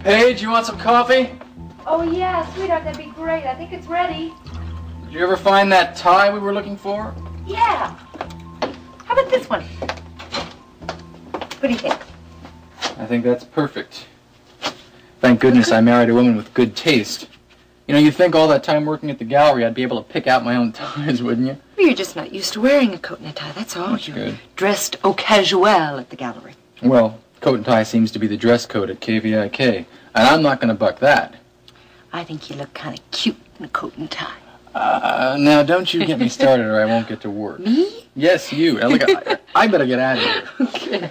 Paige, you want some coffee? Oh, yeah, sweetheart, that'd be great. I think it's ready. Did you ever find that tie we were looking for? Yeah. How about this one? What do you think? I think that's perfect. Thank goodness I married a woman with good taste. You know, you'd think all that time working at the gallery I'd be able to pick out my own ties, wouldn't you? Well, you're just not used to wearing a coat and a tie, that's all. That's You're good. dressed au casual at the gallery. Well, coat and tie seems to be the dress code at KVIK, and I'm not going to buck that. I think you look kind of cute in a coat and tie. Now, don't you get me started or I won't get to work. Me? Yes, you. Now, look, I better get out of here. Okay.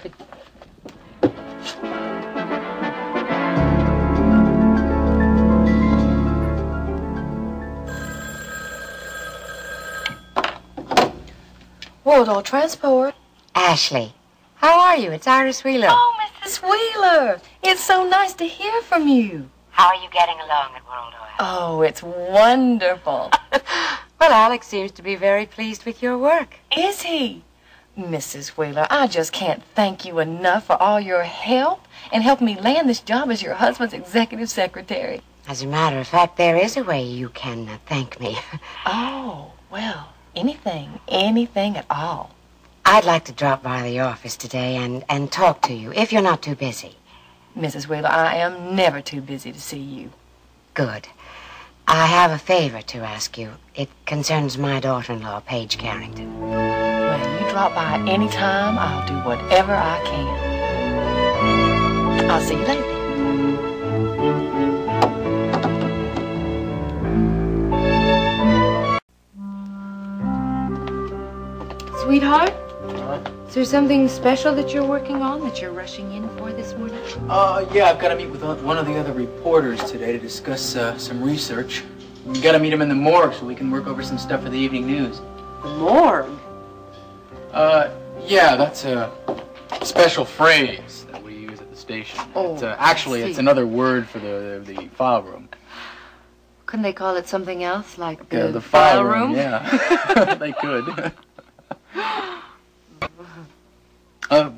World Transport. Ashley, how are you? It's Iris Wheeler. Oh, Mrs. Wheeler, it's so nice to hear from you. How are you getting along at World Oil? Oh, it's wonderful. Well, Alex seems to be very pleased with your work. Is he? Mrs. Wheeler, I just can't thank you enough for all your help and helping me land this job as your husband's executive secretary. As a matter of fact, there is a way you can thank me. Oh, well, anything at all. I'd like to drop by the office today and talk to you, if you're not too busy. Mrs. Wheeler, I am never too busy to see you. Good. I have a favor to ask you. It concerns my daughter-in-law, Paige Carrington. Well, you drop by any time, I'll do whatever I can. I'll see you later. Sweetheart? Is there something special that you're working on, that you're rushing in for this morning? Yeah, I've got to meet with one of the other reporters today to discuss some research. We got to meet him in the morgue so we can work over some stuff for the evening news. The morgue? Yeah, that's a special phrase that we use at the station. Oh, it's another word for the file room. Couldn't they call it something else, like The file room? Yeah, they could.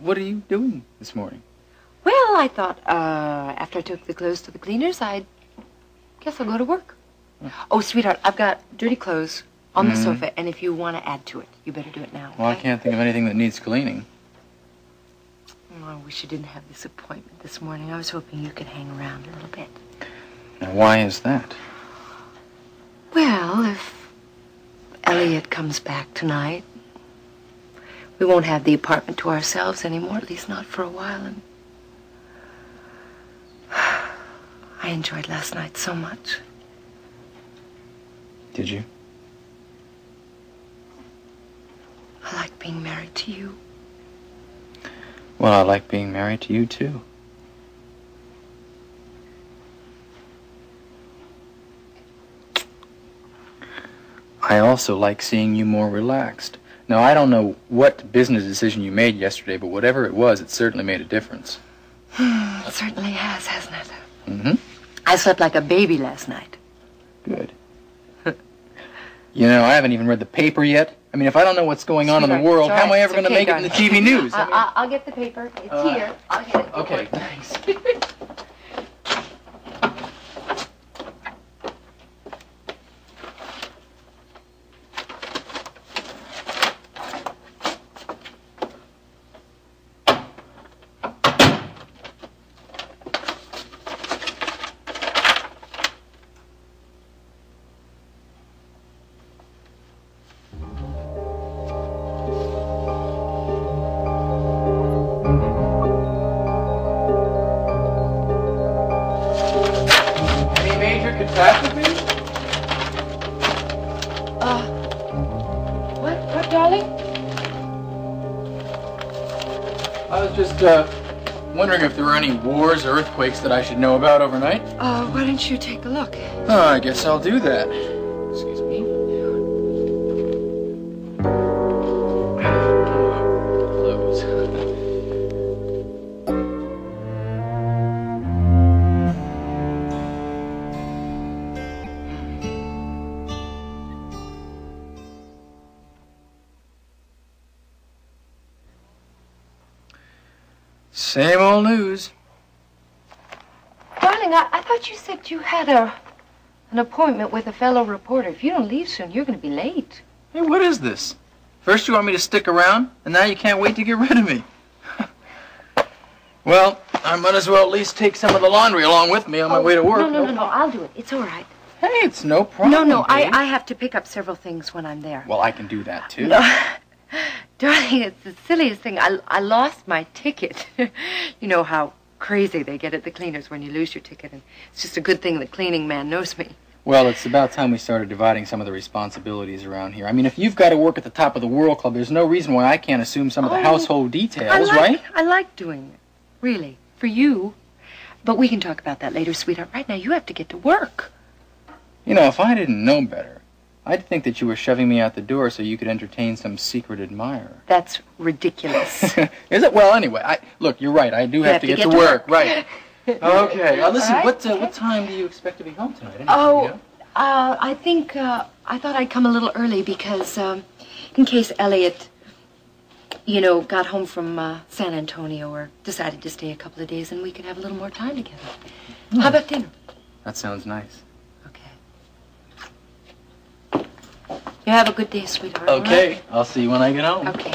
What are you doing this morning? Well, I thought, after I took the clothes to the cleaners, I guess I'll go to work. Oh, sweetheart, I've got dirty clothes on the sofa, and if you want to add to it, you better do it now. Well, I can't think of anything that needs cleaning. Oh, I wish you didn't have this appointment this morning. I was hoping you could hang around a little bit. Now, why is that? Well, if Elliot comes back tonight, we won't have the apartment to ourselves anymore, at least not for a while, and I enjoyed last night so much. Did you? I like being married to you. Well, I like being married to you, too. I also like seeing you more relaxed. Now, I don't know what business decision you made yesterday, but whatever it was, it certainly made a difference. It certainly has, hasn't it? Mm-hmm. I slept like a baby last night. Good. You know, I haven't even read the paper yet. I mean, if I don't know what's going on in the world, how am I ever going to make it in the TV news? I'll get the paper. It's here. I'll get it. Okay, thanks. What, darling? I was just, wondering if there were any wars or earthquakes that I should know about overnight. Why don't you take a look? Oh, I guess I'll do that. Excuse me. Close. Same old news. Darling, I thought you said you had an appointment with a fellow reporter. If you don't leave soon, you're going to be late. Hey, what is this? First you want me to stick around, and now you can't wait to get rid of me. Well, I might as well at least take some of the laundry along with me on my way to work. No, I'll do it. It's all right. Hey, it's no problem. No, babe. I have to pick up several things when I'm there. Well, I can do that, too. No. Darling, it's the silliest thing. I lost my ticket. You know how crazy they get at the cleaners when you lose your ticket, and it's just a good thing the cleaning man knows me. Well, it's about time we started dividing some of the responsibilities around here. I mean, if you've got to work at the top of the World Club, there's no reason why I can't assume some of the household details, right? I like doing it. Really. For you. But we can talk about that later, sweetheart. Right now, you have to get to work. You know, if I didn't know better, I'd think that you were shoving me out the door so you could entertain some secret admirer. That's ridiculous. Is it? Well, anyway, look, you're right. I do have to get to work. Right. Okay. Listen, right. What time do you expect to be home tonight? Anyway, I think, I thought I'd come a little early because, in case Elliot, got home from San Antonio or decided to stay a couple of days and we could have a little more time together. How about dinner? That sounds nice. Okay. You have a good day, sweetheart. Okay. Right? I'll see you when I get home. Okay.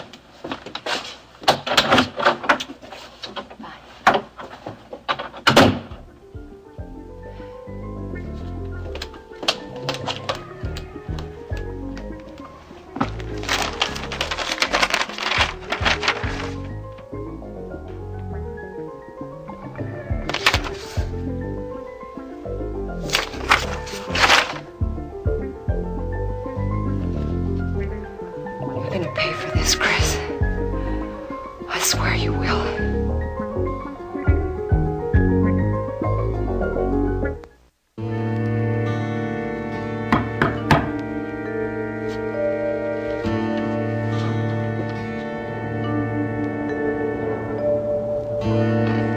You're gonna pay for this, Chris. I swear you will.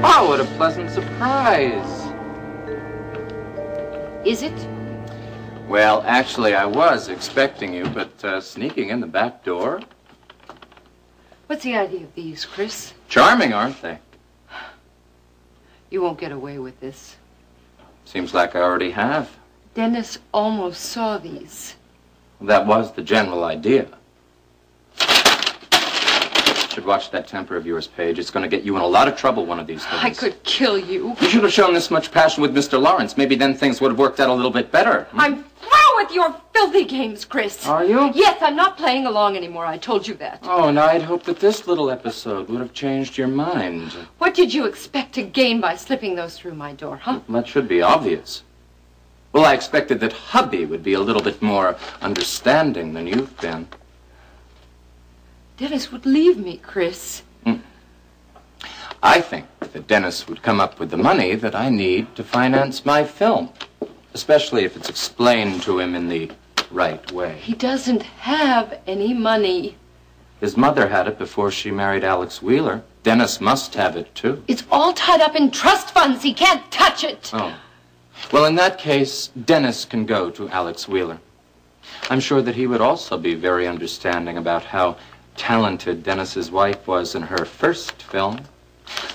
Oh, what a pleasant surprise. Is it? Well, actually, I was expecting you, but sneaking in the back door? What's the idea of these, Chris? Charming, aren't they? You won't get away with this. Seems like I already have. Dennis almost saw these. That was the general idea. Should watch that temper of yours, Paige. It's going to get you in a lot of trouble one of these days. I could kill you. You should have shown this much passion with Mr. Lawrence. Maybe then things would have worked out a little bit better. I'm through with your filthy games, Chris. Are you? Yes, I'm not playing along anymore. I told you that. Oh, and I'd hoped that this little episode would have changed your mind. What did you expect to gain by slipping those through my door, huh? That should be obvious. Well, I expected that hubby would be a little bit more understanding than you've been. Dennis would leave me, Chris. I think that Dennis would come up with the money that I need to finance my film, especially if it's explained to him in the right way. He doesn't have any money. His mother had it before she married Alex Wheeler. Dennis must have it, too. It's all tied up in trust funds. He can't touch it. Oh. Well, in that case, Dennis can go to Alex Wheeler. I'm sure that he would also be very understanding about how talented Dennis's wife was in her first film.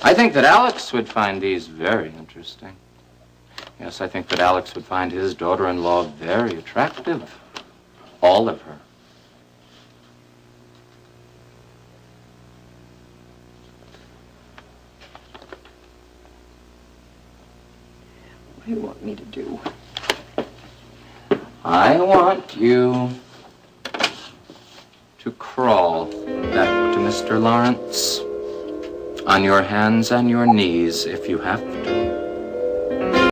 I think that Alex would find these very interesting. Yes, I think that Alex would find his daughter-in-law very attractive. All of her. What do you want me to do? I want you to crawl back to Mr. Lawrence on your hands and your knees if you have to.